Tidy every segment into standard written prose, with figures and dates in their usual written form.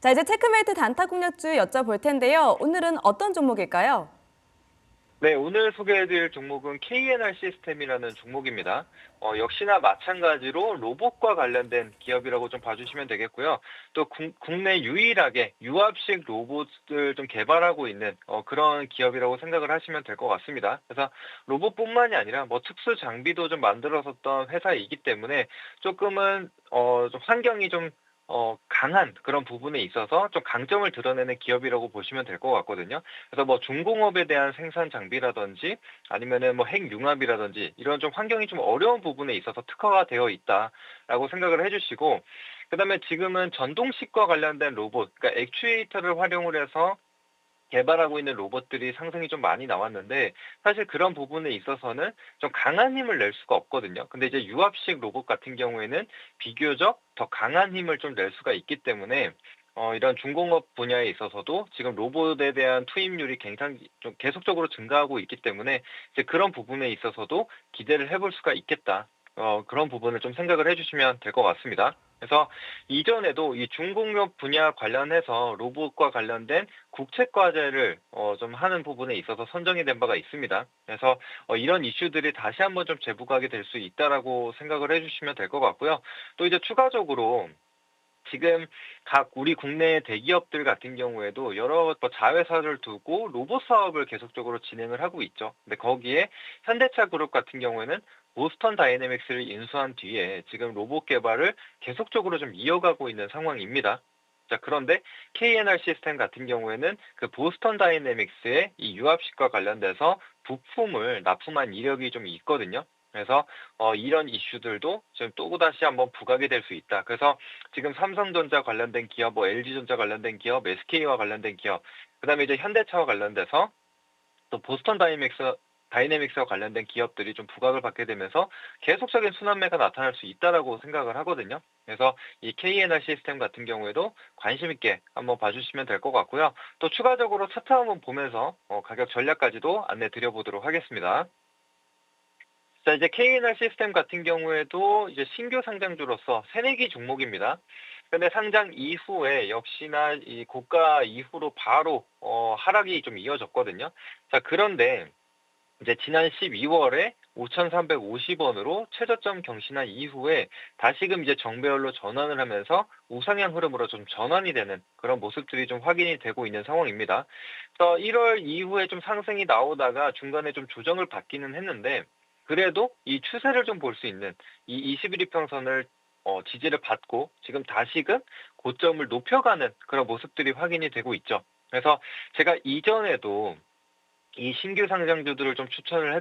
자, 이제 체크메이트 단타 공략주 여쭤볼 텐데요. 오늘은 어떤 종목일까요? 네, 오늘 소개해드릴 종목은 KNR 시스템이라는 종목입니다. 역시나 마찬가지로 로봇과 관련된 기업이라고 좀 봐주시면 되겠고요. 또 국내 유일하게 유압식 로봇을 좀 개발하고 있는 그런 기업이라고 생각을 하시면 될 것 같습니다. 그래서 로봇뿐만이 아니라 뭐 특수 장비도 좀 만들었었던 회사이기 때문에 조금은 좀 환경이 좀 강한 그런 부분에 있어서 좀 강점을 드러내는 기업이라고 보시면 될 것 같거든요. 그래서 뭐 중공업에 대한 생산 장비라든지 아니면은 뭐 핵융합이라든지 이런 좀 환경이 좀 어려운 부분에 있어서 특화가 되어 있다라고 생각을 해주시고, 그다음에 지금은 전동식과 관련된 로봇, 그러니까 액추에이터를 활용을 해서 개발하고 있는 로봇들이 상승이 좀 많이 나왔는데, 사실 그런 부분에 있어서는 좀 강한 힘을 낼 수가 없거든요. 근데 이제 유압식 로봇 같은 경우에는 비교적 더 강한 힘을 좀 낼 수가 있기 때문에 이런 중공업 분야에 있어서도 지금 로봇에 대한 투입률이 굉장히 좀 계속적으로 증가하고 있기 때문에 이제 그런 부분에 있어서도 기대를 해볼 수가 있겠다. 그런 부분을 좀 생각을 해주시면 될 것 같습니다. 그래서 이전에도 이 중공업 분야 관련해서 로봇과 관련된 국책과제를 좀 하는 부분에 있어서 선정이 된 바가 있습니다. 그래서 이런 이슈들이 다시 한번 좀 재부각이 될 수 있다라고 생각을 해주시면 될 것 같고요. 또 이제 추가적으로 지금 각 우리 국내 대기업들 같은 경우에도 여러 뭐 자회사를 두고 로봇 사업을 계속적으로 진행을 하고 있죠. 근데 거기에 현대차 그룹 같은 경우에는 보스턴 다이내믹스를 인수한 뒤에 지금 로봇 개발을 계속적으로 좀 이어가고 있는 상황입니다. 자, 그런데 KNR 시스템 같은 경우에는 그 보스턴 다이내믹스의 이 유압식과 관련돼서 부품을 납품한 이력이 좀 있거든요. 그래서 이런 이슈들도 지금 또다시 한번 부각이 될 수 있다. 그래서 지금 삼성전자 관련된 기업, 뭐 LG전자 관련된 기업, SK와 관련된 기업, 그다음에 이제 현대차와 관련돼서 또 보스턴 다이내믹스와 관련된 기업들이 좀 부각을 받게 되면서 계속적인 순환매가 나타날 수 있다라고 생각을 하거든요. 그래서 이 KNR 시스템 같은 경우에도 관심 있게 한번 봐주시면 될 것 같고요. 또 추가적으로 차트 한번 보면서 가격 전략까지도 안내 드려보도록 하겠습니다. 자, 이제 KNR 시스템 같은 경우에도 이제 신규 상장주로서 새내기 종목입니다. 근데 상장 이후에 역시나 이 고가 이후로 바로 하락이 좀 이어졌거든요. 자, 그런데 이제 지난 12월에 5,350원으로 최저점 경신한 이후에 다시금 이제 정배열로 전환을 하면서 우상향 흐름으로 좀 전환이 되는 그런 모습들이 좀 확인이 되고 있는 상황입니다. 그래서 1월 이후에 좀 상승이 나오다가 중간에 좀 조정을 받기는 했는데, 그래도 이 추세를 좀 볼 수 있는 이 21 이평선을 지지를 받고 지금 다시금 고점을 높여가는 그런 모습들이 확인이 되고 있죠. 그래서 제가 이전에도 이 신규 상장주들을 좀 추천을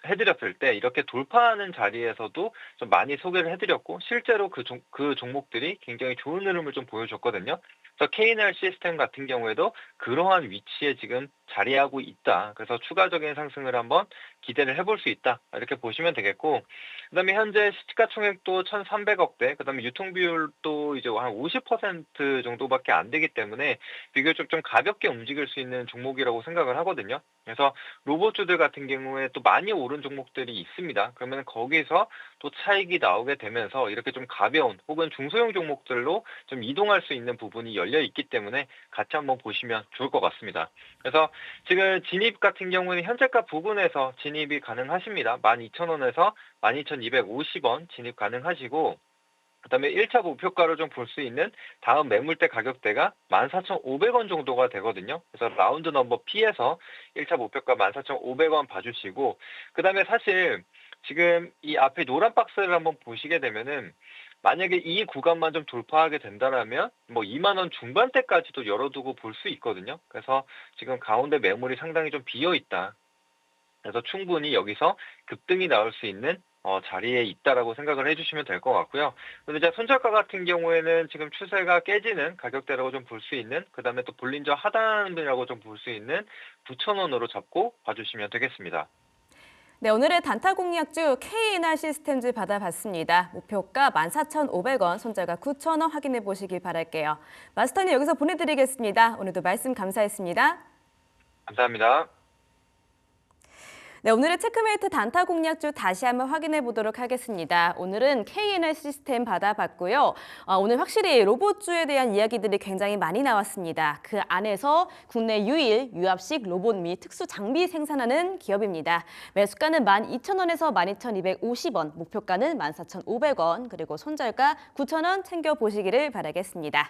해드렸을 때 이렇게 돌파하는 자리에서도 좀 많이 소개를 해드렸고, 실제로 그 종목들이 굉장히 좋은 흐름을 좀 보여줬거든요. 그래서 KNR 시스템 같은 경우에도 그러한 위치에 지금 자리하고 있다. 그래서 추가적인 상승을 한번 기대를 해볼 수 있다. 이렇게 보시면 되겠고, 그다음에 현재 시가총액도 1,300억대, 그다음에 유통 비율도 이제 한 50% 정도밖에 안 되기 때문에 비교적 좀 가볍게 움직일 수 있는 종목이라고 생각을 하거든요. 그래서 로봇주들 같은 경우에 또 많이 오른 종목들이 있습니다. 그러면 거기서 또 차익이 나오게 되면서 이렇게 좀 가벼운 혹은 중소형 종목들로 좀 이동할 수 있는 부분이 열려 있기 때문에 같이 한번 보시면 좋을 것 같습니다. 그래서 지금 진입 같은 경우는 현재가 부근에서 진입이 가능하십니다. 12,000원에서 12,250원 진입 가능하시고, 그다음에 1차 목표가로 좀 볼 수 있는 다음 매물대 가격대가 14,500원 정도가 되거든요. 그래서 라운드 넘버 P에서 1차 목표가 14,500원 봐주시고, 그다음에 사실 지금 이 앞에 노란 박스를 한번 보시게 되면은 만약에 이 구간만 좀 돌파하게 된다라면 뭐 2만 원 중반대까지도 열어두고 볼 수 있거든요. 그래서 지금 가운데 매물이 상당히 좀 비어 있다. 그래서 충분히 여기서 급등이 나올 수 있는 자리에 있다라고 생각을 해주시면 될 것 같고요. 근데 이제 손절가 같은 경우에는 지금 추세가 깨지는 가격대라고 좀 볼 수 있는, 그 다음에 또 볼린저 하단이라고 좀 볼 수 있는 9,000원으로 잡고 봐주시면 되겠습니다. 네, 오늘의 단타 공략주 KNR 시스템즈 받아봤습니다. 목표가 14,500원, 손절가 9,000원 확인해 보시길 바랄게요. 마스터님 여기서 보내드리겠습니다. 오늘도 말씀 감사했습니다. 감사합니다. 네, 오늘의 체크메이트 단타 공략주 다시 한번 확인해 보도록 하겠습니다. 오늘은 KNR 시스템 받아봤고요. 오늘 확실히 로봇주에 대한 이야기들이 굉장히 많이 나왔습니다. 그 안에서 국내 유일 유압식 로봇 및 특수 장비 생산하는 기업입니다. 매수가는 12,000원에서 12,250원, 목표가는 14,500원, 그리고 손절가 9,000원 챙겨보시기를 바라겠습니다.